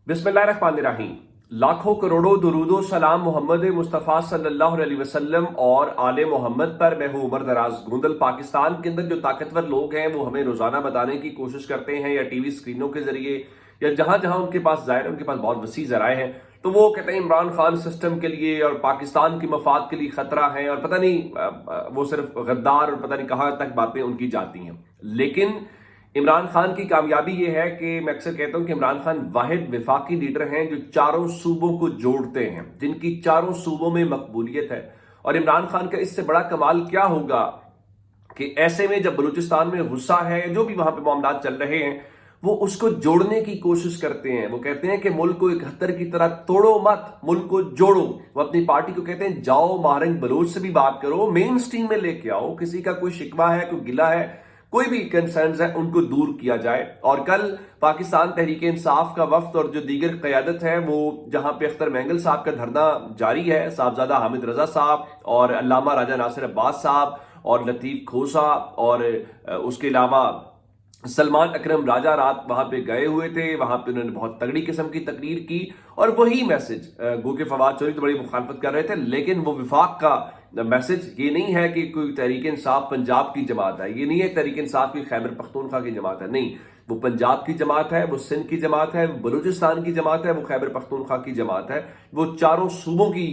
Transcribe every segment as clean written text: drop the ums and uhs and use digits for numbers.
बिस्मिल्लाहिर्रहमानिर्रहीम। लाखों करोड़ों दुरूदो सलाम मोहम्मद मुस्तफ़ा सल्लल्लाहु अलैहि वसल्लम और आले मोहम्मद पर। मैं हूं उमर दराज गुंदल। पाकिस्तान के अंदर जो ताकतवर लोग हैं वो हमें रोजाना बताने की कोशिश करते हैं, या टीवी स्क्रीनों के जरिए, या जहां जहां उनके पास जाहिर है उनके पास बहुत वसी जराए हैं, तो वो कहते हैं इमरान खान सिस्टम के लिए और पाकिस्तान की मफाद के लिए खतरा है, और पता नहीं वो सिर्फ गद्दार और पता नहीं कहां तक बातें उनकी जाती हैं। लेकिन इमरान खान की कामयाबी यह है कि मैं अक्सर कहता हूं कि इमरान खान वाहिद विफाकी लीडर हैं जो चारों सूबों को जोड़ते हैं, जिनकी चारों सूबों में मकबूलियत है। और इमरान खान का इससे बड़ा कमाल क्या होगा कि ऐसे में जब बलूचिस्तान में गुस्सा है, जो भी वहां पे मामला चल रहे हैं, वो उसको जोड़ने की कोशिश करते हैं। वो कहते हैं कि मुल्क को 71 की तरह तोड़ो मत, मुल्क को जोड़ो। वो अपनी पार्टी को कहते हैं जाओ महारंग बलूच से भी बात करो, मेन स्ट्रीम में लेके आओ। किसी का कोई शिकवा है, कोई गिला है, कोई भी कंसर्न्स है, उनको दूर किया जाए। और कल पाकिस्तान तहरीक इंसाफ का वफ्द और जो दीगर क़यादत है वो जहां पे अख्तर मैंगल साहब का धरना जारी है, साहबजादा हामिद रजा साहब और अल्लामा राजा नासिर अब्बास साहब और लतीफ खोसा और उसके अलावा सलमान अकरम राजा रात वहां पे गए हुए थे। वहां पे उन्होंने बहुत तगड़ी किस्म की तकरीर की और वही मैसेज गो के फवाद चौधरी तो बड़ी मुखालफत कर रहे थे, लेकिन वो विफाक का मैसेज ये नहीं है कि कोई तहरीक इंसाफ पंजाब की जमात है, ये नहीं है तहरीक इंसाफ की खैबर पख्तूनख्वा की जमात है, नहीं, वो पंजाब की जमात है, वो सिंध की जमात है, वो बलूचिस्तान की जमात है, वो खैबर पख्तूनख्वा की जमात है, वो चारों सूबों की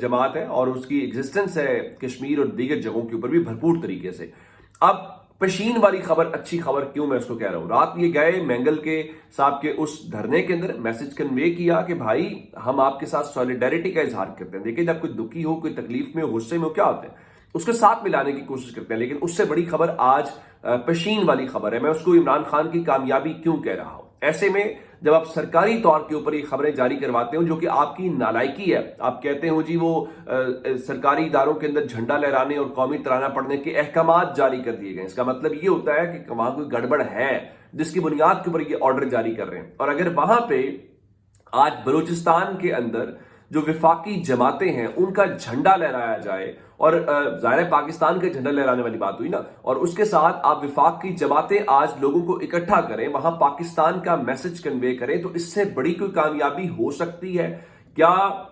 जमात है और उसकी एग्जिस्टेंस है कश्मीर और दीगर जगहों के ऊपर भी भरपूर तरीके से। अब पशीन वाली खबर, अच्छी खबर क्यों मैं उसको कह रहा हूं, रात ये गए मैंगल के साहब के उस धरने के अंदर मैसेज कन्वे किया कि भाई हम आपके साथ सॉलिडेरिटी का इजहार करते हैं। देखिए, जब कोई दुखी हो, कोई तकलीफ में हो, गुस्से में हो, क्या होते हैं, उसके साथ मिलाने की कोशिश करते हैं। लेकिन उससे बड़ी खबर आज पशीन वाली खबर है। मैं उसको इमरान खान की कामयाबी क्यों कह रहा हूं। ऐसे में जब आप सरकारी तौर के ऊपर ये खबरें जारी करवाते हो, जो कि आपकी नालायकी है, आप कहते हो जी वो सरकारी इदारों के अंदर झंडा लहराने और कौमी तराना पढ़ने के अहकामात जारी कर दिए गए, इसका मतलब ये होता है कि वहां कोई गड़बड़ है जिसकी बुनियाद के ऊपर ये ऑर्डर जारी कर रहे हैं। और अगर वहां पे आज बलूचिस्तान के अंदर जो विफाकी जमातें हैं उनका झंडा लहराया जाए, और जाहिर पाकिस्तान के झंडा लहराने वाली बात हुई ना, और उसके साथ आप विफाक की जमातें आज लोगों को इकट्ठा करें, वहां पाकिस्तान का मैसेज कन्वे करें, तो इससे बड़ी कोई कामयाबी हो सकती है क्या।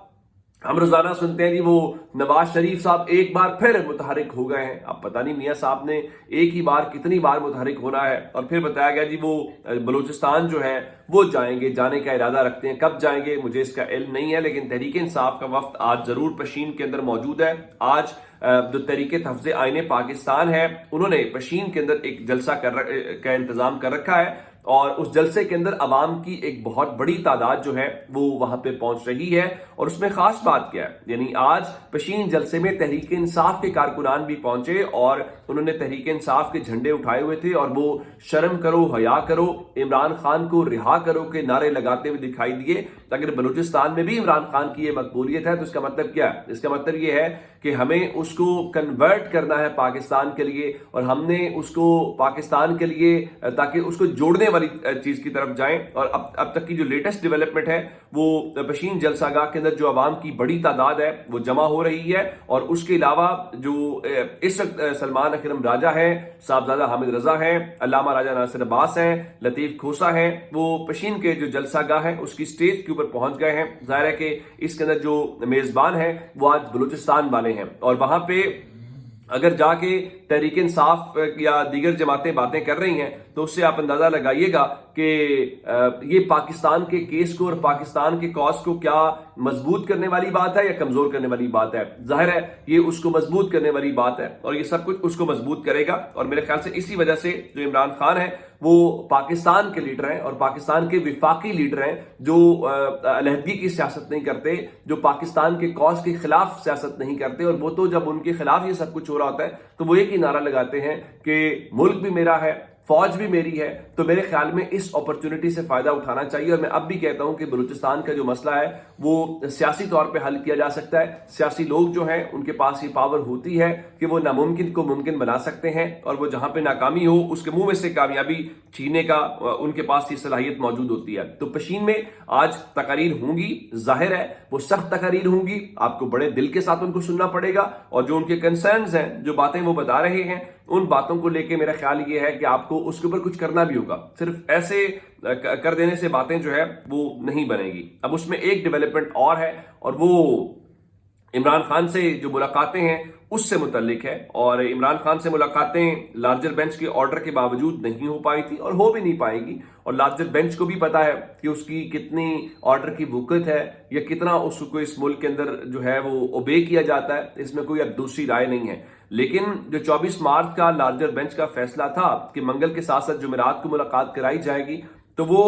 हम रोजाना सुनते हैं जी वो नवाज शरीफ साहब एक बार फिर मुतहरिक हो गए हैं। अब पता नहीं मियां साहब ने एक ही बार कितनी बार मुतहरिक होना है। और फिर बताया गया जी वो बलूचिस्तान जो है वो जाएंगे, जाने का इरादा रखते हैं, कब जाएंगे मुझे इसका इल्म नहीं है, लेकिन तहरीक इंसाफ का वफ्द आज जरूर पशीन के अंदर मौजूद है। आज जो तहरीक तहफ़्ज़ुज़ आईन पाकिस्तान है उन्होंने पशीन के अंदर एक जलसा का इंतजाम कर रखा है, और उस जलसे के अंदर अवाम की एक बहुत बड़ी तादाद जो है वो वहां पे पहुंच रही है। और उसमें खास बात क्या है, यानी आज पशीन जलसे में तहरीक इंसाफ के कारकुनान भी पहुंचे और उन्होंने तहरीक इंसाफ के झंडे उठाए हुए थे, और वो शर्म करो, हया करो, इमरान खान को रिहा करो के नारे लगाते हुए दिखाई दिए। अगर बलूचिस्तान में भी इमरान खान की ये मकबूलियत है तो इसका मतलब क्या है, इसका मतलब ये है कि हमें उसको कन्वर्ट करना है पाकिस्तान के लिए, और हमने उसको पाकिस्तान के लिए ताकि उसको जोड़ने वाली चीज की तरफ जाएं। और अब तक की जो लेटेस्ट डेवलपमेंट है वो पशीन जलसागाह के अंदर जो आवाम की बड़ी तादाद है वो जमा हो रही है, और उसके अलावा जो इस वक्त सलमान अकरम राजा है, साहबजादा हामिद रजा है, अल्लामा राजा नासिर अब्बास है, लतीफ खोसा है, वो पशीन के जो जलसागाह है उसकी स्टेज के ऊपर पहुंच गए हैं। जाहिर है कि इसके अंदर जो मेजबान है वो आज बलूचिस्तान वाले हैं, और वहां पे अगर जाके तहरीक इंसाफ या दीगर जमातें बातें कर रही हैं तो उससे आप अंदाजा लगाइएगा कि ये पाकिस्तान के केस को और पाकिस्तान के कॉज को क्या मजबूत करने वाली बात है या कमजोर करने वाली बात है। जाहिर है ये उसको मजबूत करने वाली बात है, और ये सब कुछ उसको मजबूत करेगा। और मेरे ख्याल से इसी वजह से जो इमरान खान है वो पाकिस्तान के लीडर हैं और पाकिस्तान के विफाकी लीडर हैं जो अलहदगी की सियासत नहीं करते, जो पाकिस्तान के कॉज के खिलाफ सियासत नहीं करते। और वो तो जब उनके खिलाफ ये सब कुछ हो रहा होता है तो वो एक ही नारा लगाते हैं कि मुल्क भी मेरा है, फौज भी मेरी है। तो मेरे ख्याल में इस अपॉर्चुनिटी से फायदा उठाना चाहिए। और मैं अब भी कहता हूं कि बलूचिस्तान का जो मसला है वो सियासी तौर पे हल किया जा सकता है। सियासी लोग जो हैं उनके पास ये पावर होती है कि वो नामुमकिन को मुमकिन बना सकते हैं, और वो जहां पे नाकामी हो उसके मुंह में से कामयाबी छीनने का उनके पास ये सलाहियत मौजूद होती है। तो पशीन में आज तकारीर होंगी, जाहिर है वो सख्त तकारीर होंगी, आपको बड़े दिल के साथ उनको सुनना पड़ेगा, और जो उनके कंसर्न्स हैं, जो बातें वो बता रहे हैं ان باتوں کو لے کے میرا خیال یہ ہے کہ آپ کو اس کے اوپر کچھ کرنا بھی ہوگا. صرف ایسے کر دینے سے باتیں جو ہے وہ نہیں بنے گی. اب اس میں ایک ڈیولپمنٹ اور ہے, اور وہ عمران خان سے جو ملاقاتیں ہیں اس سے متعلق ہے. اور عمران خان سے ملاقاتیں لارجر بینچ کے آرڈر کے باوجود نہیں ہو پائی تھی اور ہو بھی نہیں پائیں گی, اور لارجر بینچ کو بھی پتا ہے کہ اس کی کتنی آرڈر کی وقت ہے یا کتنا اس کو اس ملک کے اندر جو ہے وہ اوبے کیا جاتا ہے. اس میں کوئی اب دوسری رائے نہیں ہے. لیکن جو 24 مارچ کا لارجر بینچ کا فیصلہ تھا کہ منگل کے ساتھ ساتھ جمعرات کو ملاقات کرائی جائے گی, تو وہ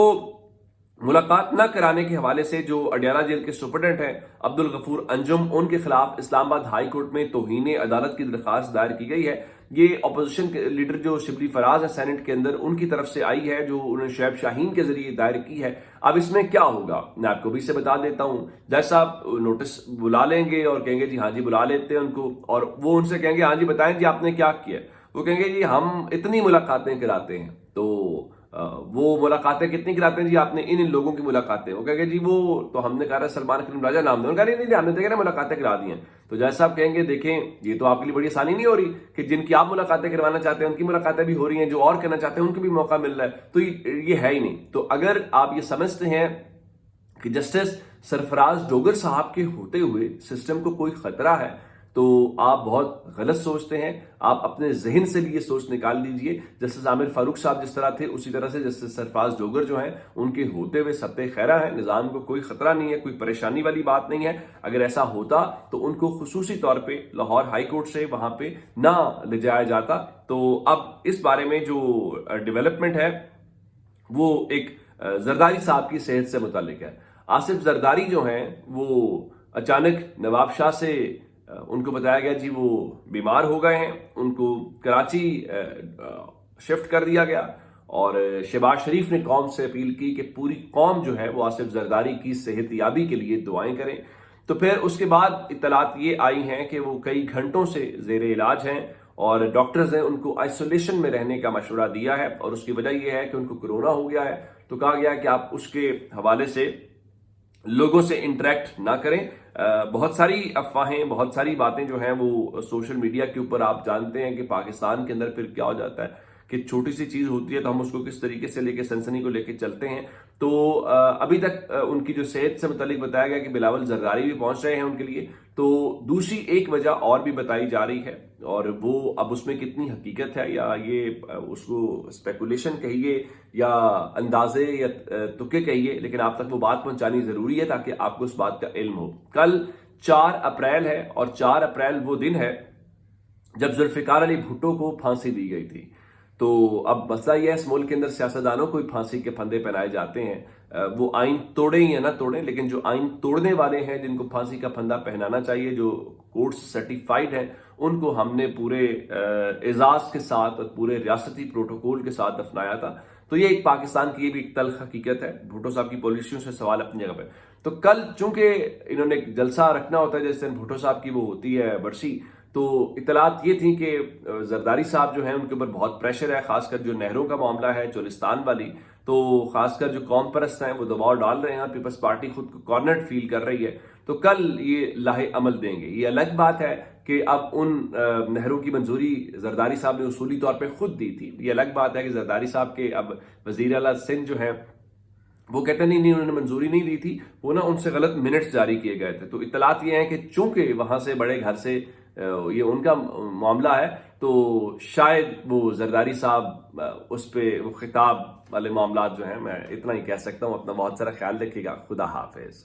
ملاقات نہ کرانے کے حوالے سے جو اڈیالہ جیل کے سپرڈنٹ ہیں عبدالغفور انجم, ان کے خلاف اسلام آباد ہائی کورٹ میں توہین عدالت کی درخواست دائر کی گئی ہے. یہ اپوزیشن لیڈر جو شبلی فراز ہے سینٹ کے اندر, ان کی طرف سے آئی ہے, جو انہوں نے شعیب شاہین کے ذریعے دائر کی ہے. اب اس میں کیا ہوگا میں آپ کو بھی سے بتا دیتا ہوں. جیسا آپ نوٹس بلا لیں گے اور کہیں گے جی ہاں جی بلا لیتے ہیں ان کو, اور وہ ان سے کہیں گے ہاں جی بتائیں جی آپ نے کیا کیا. وہ کہیں گے جی ہم اتنی ملاقاتیں کراتے ہیں. تو وہ ملاقاتیں کتنی کراتے ہیں جی آپ نے ان لوگوں کی ملاقاتیں. وہ کہیں گے جی وہ تو ہم نے کہا سلمان خان راجہ نام دیں, نہیں ہم نے دیکھا ملاقاتیں کرا دی ہیں. تو جیسا آپ کہیں گے دیکھیں یہ تو آپ کے لیے بڑی آسانی نہیں ہو رہی کہ جن کی آپ ملاقاتیں کروانا چاہتے ہیں ان کی ملاقاتیں بھی ہو رہی ہیں, جو اور کرنا چاہتے ہیں ان کو بھی موقع مل رہا ہے. تو یہ ہے ہی نہیں. تو اگر آپ یہ سمجھتے ہیں کہ جسٹس سرفراز ڈوگر صاحب کے ہوتے ہوئے سسٹم کو کوئی خطرہ ہے, تو آپ بہت غلط سوچتے ہیں. آپ اپنے ذہن سے بھی یہ سوچ نکال دیجئے. جسٹس عامر فاروق صاحب جس طرح تھے اسی طرح سے جسٹس سرفراز ڈوگر جو ہیں ان کے ہوتے ہوئے سب خیرہ ہیں, نظام کو کوئی خطرہ نہیں ہے, کوئی پریشانی والی بات نہیں ہے. اگر ایسا ہوتا تو ان کو خصوصی طور پہ لاہور ہائی کورٹ سے وہاں پہ نہ لے جایا جاتا. تو اب اس بارے میں جو ڈیولپمنٹ ہے وہ ایک زرداری صاحب کی صحت سے متعلق ہے. آصف زرداری جو ہیں وہ اچانک نواب شاہ سے ان کو بتایا گیا جی وہ بیمار ہو گئے ہیں, ان کو کراچی شفٹ کر دیا گیا, اور شہباز شریف نے قوم سے اپیل کی کہ پوری قوم جو ہے وہ آصف زرداری کی صحت یابی کے لیے دعائیں کریں. تو پھر اس کے بعد اطلاعات یہ آئی ہیں کہ وہ کئی گھنٹوں سے زیر علاج ہیں, اور ڈاکٹرز نے ان کو آئسولیشن میں رہنے کا مشورہ دیا ہے, اور اس کی وجہ یہ ہے کہ ان کو کرونا ہو گیا ہے. تو کہا گیا کہ آپ اس کے حوالے سے لوگوں سے انٹریکٹ نہ کریں. بہت ساری افواہیں, بہت ساری باتیں جو ہیں وہ سوشل میڈیا کے اوپر, آپ جانتے ہیں کہ پاکستان کے اندر پھر کیا ہو جاتا ہے کہ چھوٹی سی چیز ہوتی ہے تو ہم اس کو کس طریقے سے لے کے سنسنی کو لے کے چلتے ہیں. تو ابھی تک ان کی جو صحت سے متعلق بتایا گیا کہ بلاول زرداری بھی پہنچ رہے ہیں ان کے لیے. تو دوسری ایک وجہ اور بھی بتائی جا رہی ہے, اور وہ اب اس میں کتنی حقیقت ہے یا یہ اس کو اسپیکولیشن کہیے یا اندازے یا تکے کہیے, لیکن آپ تک وہ بات پہنچانی ضروری ہے تاکہ آپ کو اس بات کا علم ہو. کل 4 اپریل ہے, اور 4 اپریل وہ دن ہے جب ذوالفقار علی بھٹو کو پھانسی دی گئی تھی. تو اب مسئلہ یہ ہے اس ملک کے اندر سیاستدانوں کو پھانسی کے پھندے پہنائے جاتے ہیں. وہ آئین توڑیں یا نہ توڑیں, لیکن جو آئین توڑنے والے ہیں جن کو پھانسی کا پھندا پہنانا چاہیے, جو کورٹ سرٹیفائیڈ ہیں, ان کو ہم نے پورے اعزاز کے ساتھ اور پورے ریاستی پروٹوکول کے ساتھ دفنایا تھا. تو یہ ایک پاکستان کی یہ بھی ایک تلخ حقیقت ہے. بھٹو صاحب کی پالیسیوں سے سوال اپنی جگہ پہ. تو کل چونکہ انہوں نے ایک جلسہ رکھنا ہوتا ہے جس دن بھٹو صاحب کی وہ ہوتی ہے برسی, تو اطلاعات یہ تھیں کہ زرداری صاحب جو ہیں ان کے اوپر بہت پریشر ہے, خاص کر جو نہروں کا معاملہ ہے چولستان والی, تو خاص کر جو قوم پرست ہیں وہ دباؤ ڈال رہے ہیں, پیپلز پارٹی خود کو کارنرڈ فیل کر رہی ہے. تو کل یہ لاہے عمل دیں گے. یہ الگ بات ہے کہ اب ان نہروں کی منظوری زرداری صاحب نے اصولی طور پہ خود دی تھی. یہ الگ بات ہے کہ زرداری صاحب کے اب وزیر اعلیٰ سندھ جو ہیں وہ کہتے نہیں انہوں نے منظوری نہیں دی تھی, وہ نا ان سے غلط منٹس جاری کیے گئے تھے. تو اطلاعات یہ ہیں کہ چونکہ وہاں سے بڑے گھر سے یہ ان کا معاملہ ہے, تو شاید وہ زرداری صاحب اس پہ وہ خطاب والے معاملات جو ہیں, میں اتنا ہی کہہ سکتا ہوں. اپنا بہت سارا خیال رکھیے گا. خدا حافظ.